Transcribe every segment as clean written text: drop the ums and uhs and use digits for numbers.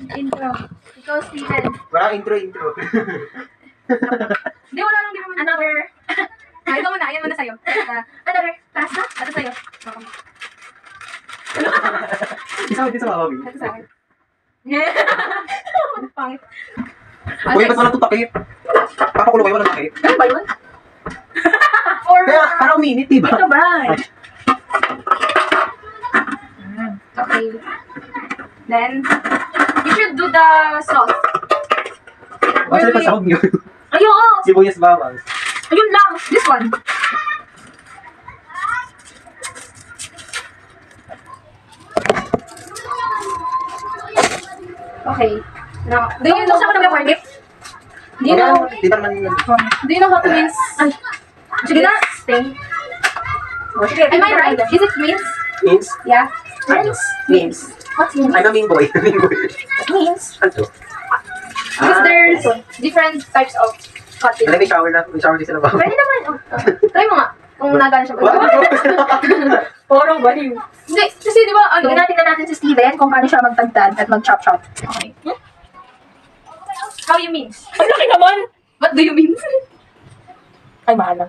Intro. Ikaw, Steven. Wala intro. Hindi, wala lang din naman. Another. Ito muna. Ayan muna sa'yo. Another. Pasta. Ito sa'yo. Isa sa mga Ito sa'yo. Pangit. Uy, ba't walang tutakip? Papakulo kayo, walang takip. Ano ba yun? Kaya, parang uminit, diba? Ito ba? Okay. Then, you should do the sauce. Basta na pasahog yun. Ayun! Sibuyas bawang. Ayun lang! This one. Okay. Now, do you know how to make garlic? Do you know? Di ba naman yun? Do you know how to mince? Ay. Sige na. Stay. Am I right? Is it mince? Means? Yeah. Ano? Means. What's mince? I'm a mean boy. Mean boy. Mince. Ano? Because there's different types of cottage. Alam, may shower na. May shower din sila ba? Pwede naman. Oh. Try mo nga. Kung nagana siya. Parang baliw. Hindi. Kasi di ba, ano? Tingnan natin si Steven kung paano siya magtagtad at mag-chop-chop. Okay. How you mean? Ang laki naman! What do you mean? Ay, maalam.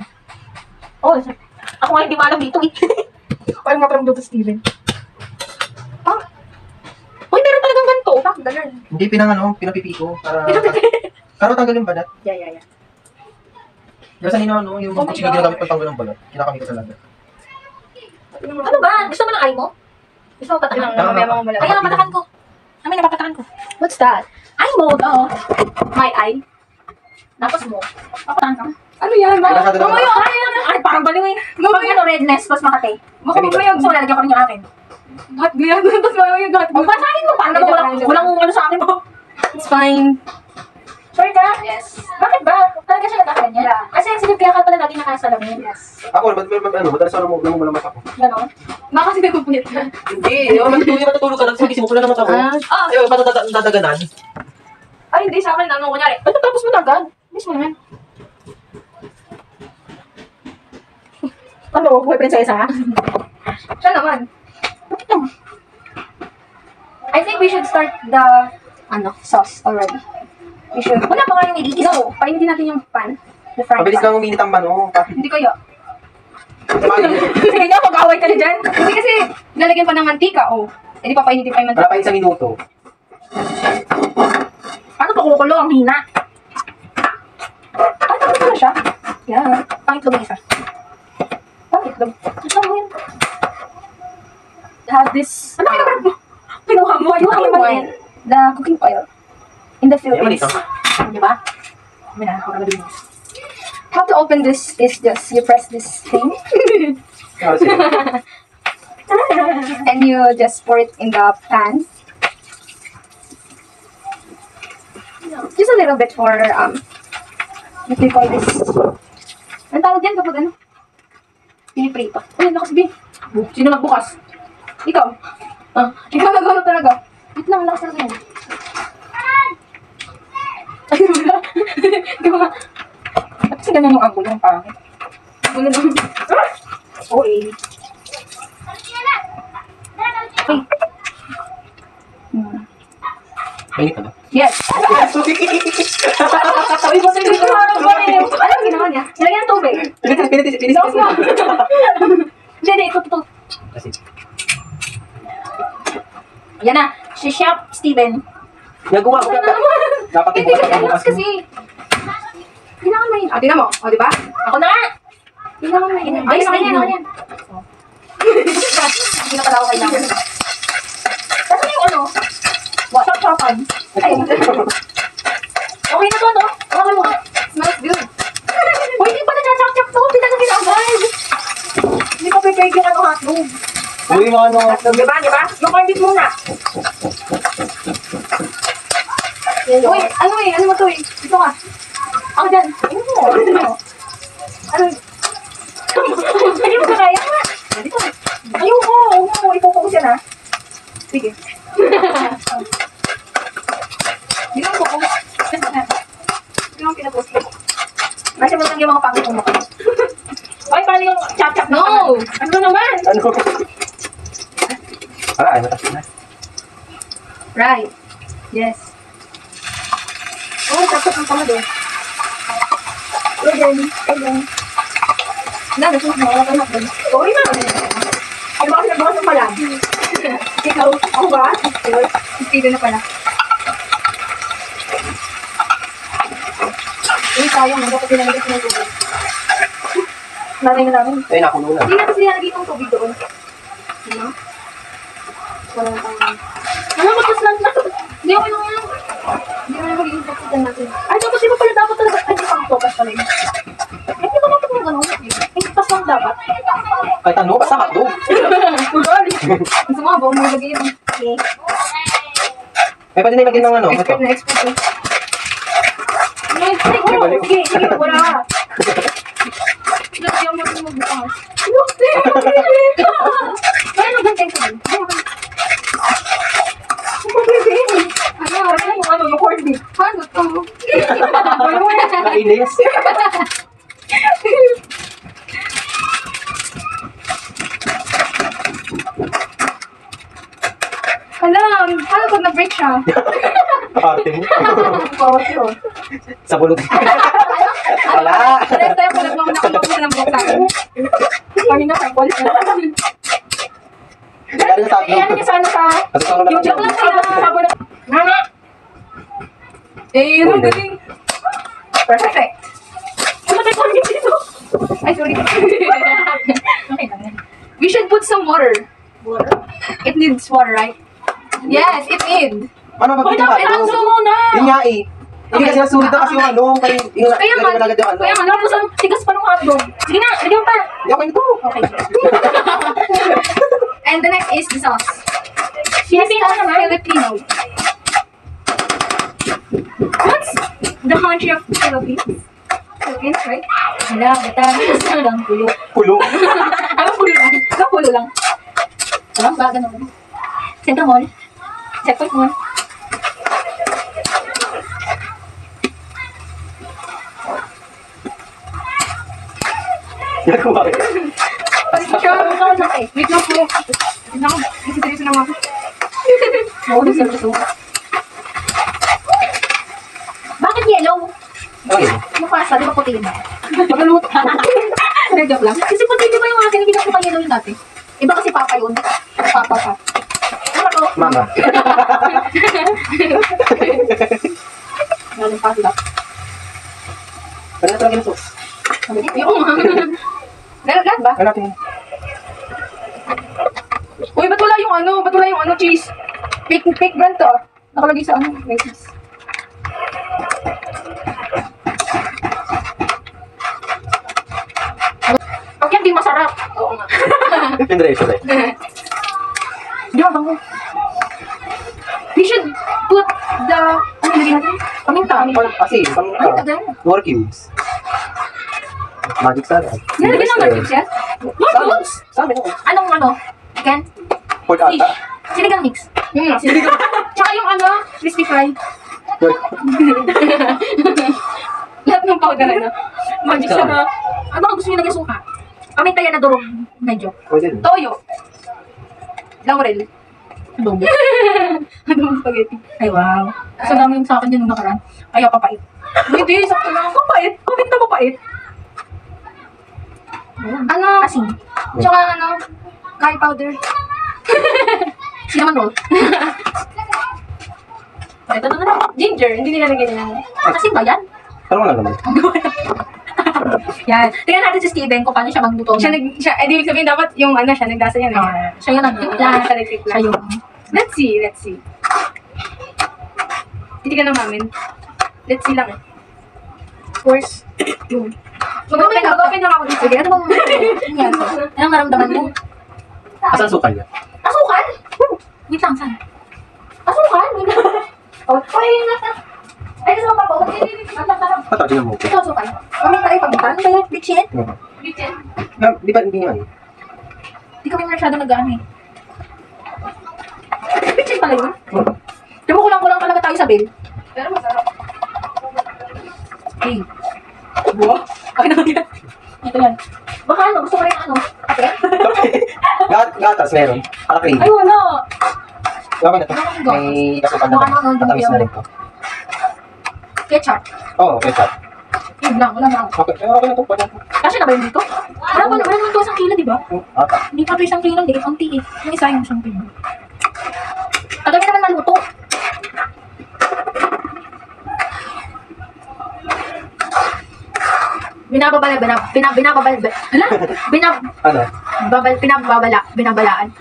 Oh, ako nga hindi maalam dito eh. Parang maparam doon to Steven. Ah? Uy, meron talagang ganito. Tak, ganun. Hindi pinapipi ko. Para tanggal yung balat. Yeah. Diba sa hino, yung Oh my kutsina God. ginagamit pang tanggal ng balat. Kinakamit ko sa lagat. Ano ba? Gusto mo ng eye mo? Gusto mo patakan? Mamaya mo mula. Kaya napatakan ko. Namin napapatakan ko. What's that? Eye mo, oo. My eye? Tapos mo. Papatakan ka. Ano yan? Mamaya, Mamaya, Ay, parang baliw eh. Mamaya. Ano, redness, plus makate. Mamaya, Gusto mo lalagyan ko rin yung akin. hot glare. Tapos mamaya yung hot O, basahin mo. Paano walang ano sa akin mo? It's fine. Sure ka? Yes. Bakit ba? Talaga siya nagkakanyan? Yeah. Kasi sensitive kaya ka pala lagi nakasalamin. Yes. Ako, madalas ako namumula mata ko. Ganon? Baka kasi nagpupuyat ka. Hindi, matutulog ka lang. Sige, simula naman ako. Ah. Ayaw, patadaganan. Ay, hindi sa akin. Ano, kunyari. Ano tapos mo na agad? Miss mo naman. Ano? Buhay prinsesa? Siya naman. Bakit naman? I think we should start the, sauce already. We should. Wala pa nga yung igigis. No, painitin natin yung pan. The frying Mabilis pan. lang uminit ang mano. Hindi kaya. Sige nga, mag-away ka na dyan. Hindi kasi, lalagyan pa ng mantika, oh. Eh, di pa painitin pa yung mantika. Wala pa isang minuto. Ano pa kukulo? Ang hina. Ay, tapos na siya. Yeah. Pangitlog na isa. Pangitlog. Gusto mo yun? Have this, Ano kailangan mo? Pinuha mo. Ayun, cooking oil. The cooking oil. In the Yaman Philippines. ito. Di ba? Kami na, ako na How to open this is just, you press this thing. And you just pour it in the pan. Just a little bit for, what do you call this? Ang tawag yan kapag ano? Piniprito. Uy, nakas B. Sino nagbukas? Ikaw. Ikaw nagano talaga. Wait lang, lakas talaga yan. Ay, wala. Gawa. Ba't kasi ganyan yung angulo ng pangit? Wala lang. Oo eh. Ay. Mainit ka ba? Yes. Sabi mo sa'yo, ito harap ba rin? Ano ang ginawa niya? Nilagyan ng tubig. Pinis. Sauce mo. Hindi, ito. Kasi, Yan na. Si Chef Steven. nagawa ko Ano dapat. naman? Dapat Hindi kasi, relax kasi. Kailangan mo yun. Tingnan mo. O, di ba? Ako na nga. Kailangan mo yun. Ay, sa kanya, mo. yan. Hindi na pala ako kailangan. Kasi yung ano, chop-chopan. Ay, okay na to, no? Okay mo. Smells good. Uy, hindi pa na-chop-chop to. Pinagagin agad. Hindi pa prepared yung ano hotdog. Uy, mga ano. Hotdog, di ba? Yung corned beef muna. Uy, ano mo to eh? Ito ka. Ako dyan. Ano mo? Ano? Hindi mo ba kaya nga? Ayoko. Ipopokus yan, ha? Sige. Hindi lang po. Hindi lang pinapost ko. Kasi mo lang yung mga pangit mo. Ay, paano yung chop-chop? No! Ano naman? Ano? Para, ay, matas na. Right. Yes. Oh, tapos ang tamad eh. Again. Wala, nasunod na. Wala ka na. Sorry na. Ay, bakit nagbakas ng pala? Ikaw, ako ba? Steven na pala. Uy, sayang. Dapat pinalagay ng tubig. Nanay na namin. Ay, nakulo na. Hindi na kasi nilagay ng tubig doon. Ano? Walang tayong. Ano, matas lang na. Hindi ako yung hindi mo na magiging paksitan natin. Ay, tapos di ba pala dapat talaga hindi pang focus pala yun? Hindi ko dapat yung gano'n. Hindi pas lang dapat. Kahit ano, basta hotdog. Ugali. Gusto mo ba? May lagay yung okay. Ay, pwede na ilagay ng ano. Ito. Expert na expert eh. Ay, oh, sige, sige, wala. Lagyan mo rin magbukas. Ay, ano ba tayo? Ano, yung corned beef. Paano to? Nakainis. Hala, paano pag na-break siya? Arte mo. Bawat yun. Sa bulot. Wala. Next time, pag nagmamanakamag siya ng break natin. Kanina, sample. Kaya sa Kaya niya sana sa... Kasi ito Yung joke lang sila. Sabon na... Nana! Eh, yun ang galing. Perfect. Ano ba tayo dito? Ay, sorry. Okay lang yan. We should put some water. It needs water, right? Yes, it needs. Ano ba Hoy, bigyan dapat ka? ilanso muna! Yun nga eh. Hindi kasi nasulit na kasi yung ano. Kaya Kaya nga, agad yung ano. Kaya nga, tapos ang tigas pa ng hotdog. Sige na, lagyan mo pa. Hindi ako ito. Okay. And the next is the sauce. Filipino naman. Filipino. What's the country of Philippines? Philippines, right? Wala, bata. Ano lang, pulo. Pulo. Ano pulo lang? Ikaw pulo lang. Alam ba, ganun. Center Mall. Checkpoint Mall. Nagawa ko. Siya, wait lang po. Wait lang, nagsiseryoso lang ako. Oo, nagseryoso. Bakit yellow? Okay. Yung pasta, di ba puti yun? Pagkaluto. Nag-joke lang. Kasi puti, di ba yung akin, hindi na puti yellow yung dati? Iba kasi papa yun. Papa pa. Ano to? Mama. Galing pasta. Ano na talaga yung sauce? Yung lahat ba? Ano natin? Uy, ba't wala yung ano, cheese? Fake brand to. Nakalagay sa ano, may cheese. Pag yan, di masarap. Oo nga. Pindiretso rin. Di ba bango? We should put the, ano lagyan natin? Paminta. Kasi, Ay, tagal. more cubes. Magic salad. Nilagyan ng magic yan? What? Sa amin ako. Anong ano? Again? Pork Fish. ata. Sinigang mix. Yung nga. Tsaka yung ano, crispy fry. Pork. Lahat ng powder ano. Magic sarap. Ano baka gusto nyo lagyan suka? Paminta yan na durog. Medyo. Pwede rin. Toyo. Laurel. Adobo. Adobong spaghetti. Ay, wow. So, dami yung sa akin yun nung nakaraan. Ayaw papait. Hindi, sakto lang. Papait? Bakit na papait? Ano? Asin. Tsaka ano, curry powder. Cinnamon roll. Ito na lang. Ginger, hindi nilalagay nila. Asin ba yan? Parang wala naman. Yan. Tingnan natin si Steven kung paano siya magluto. Siya, ibig sabihin dapat yung ano, siya nagdasa yan eh. Siya yung nagtimpla. Siya nagtimpla. Siya yung... Let's see. Titigan ng mamin. Let's see lang eh. Of course. Mag-open lang ako dito. Sige, ano bang... Yan. Anong naramdaman mo? Asan sukal niya? Asukal? Wait lang, saan? Asukal? Wait lang. Oh, yun na. Ay, gusto mo pa po? Pato, tingnan mo. Ito, asukal. Paminta ay paminta. Ano ba yan? Bitchin? Bitchin. Di ba hindi naman? Hindi kami masyado nag-ano eh. Bitchin pala yun. Di ba kulang-kulang talaga tayo sa bill? Pero masarap. Hey. Buwa? Ay, naman yan. Ito yan. Baka ano, gusto ko rin ano? Kape? Gatas meron. Para cream. Ay, wala. Okay na to. May kasukal na ba? Matamis na rin to. Ketchup. Oo, ketchup. Yun lang, wala na. Okay, okay na to. Pwede na to. Kasi na ba yun dito? Wala naman to 1 kilo, di ba? Ata. Hindi pa to 1 kilo, hindi. Konti eh. Yung isa yung 1 kilo. Tagami naman maluto. Binabalaan.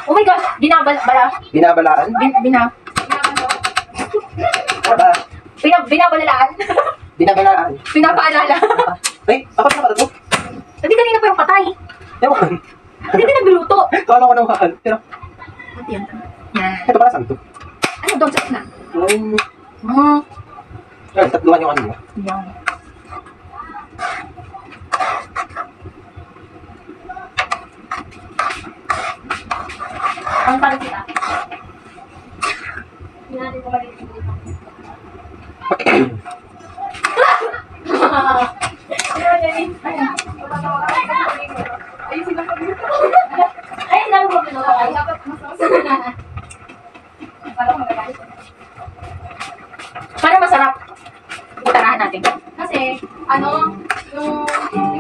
Oh my gosh, Binabalaan? binabalalaan. Binabalaan. Pinapaalala. Ay, apat na pala to. Hindi kanina pa yung patay. Ewan. Hindi din nagluluto. Kala ko naman. Pero, Yan. Yan. ito para saan to? Ano, doon sa na. Ay, tatluhan yung ano mo. Yan. Ang parang kita. Hindi natin kumalik dito. Ay, sinabi mo ba ito? Dapat para masarap. Itarahan natin. Kasi, yung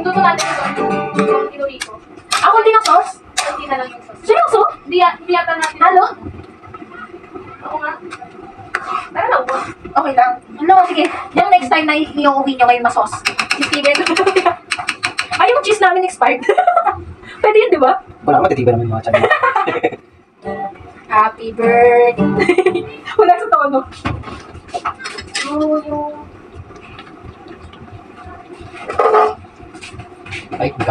tuto natin ito, yung kinuriko. Ako din ang sauce. Hindi na lang yung sauce. Seryoso? Hindi yata natin. Halo? Oo nga. Tara na, upo. Okay lang. No, sige. Yung next time na iuwi nyo kayo ma-sauce. Si Steven. Ay, yung cheese namin expired. Pwede yun, di ba? Wala, matitiba naman yung mga tiyan mo. Happy birthday. Wala sa tono. Ay, hindi.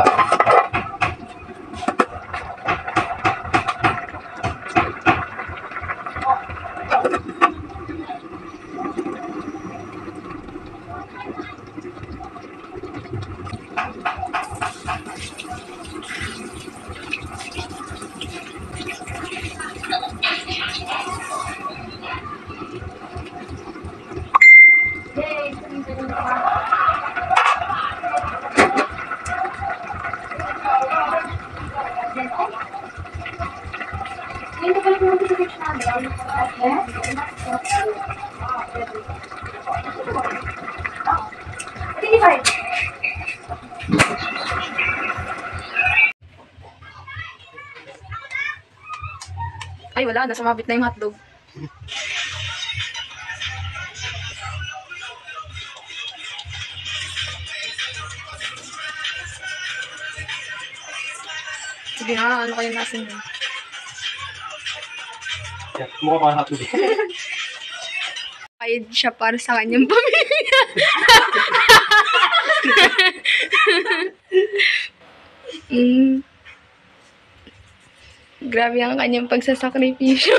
Hindi ko pala pinunod sa page namin. Hindi fine. Ay, wala. Nasa mabit na yung hotdog. Sige nga, ano kayo nasin yun? Mukha pa hotdog. Bayad siya para sa kanyang pamilya. Grabe ang kanyang pagsasakripisyo.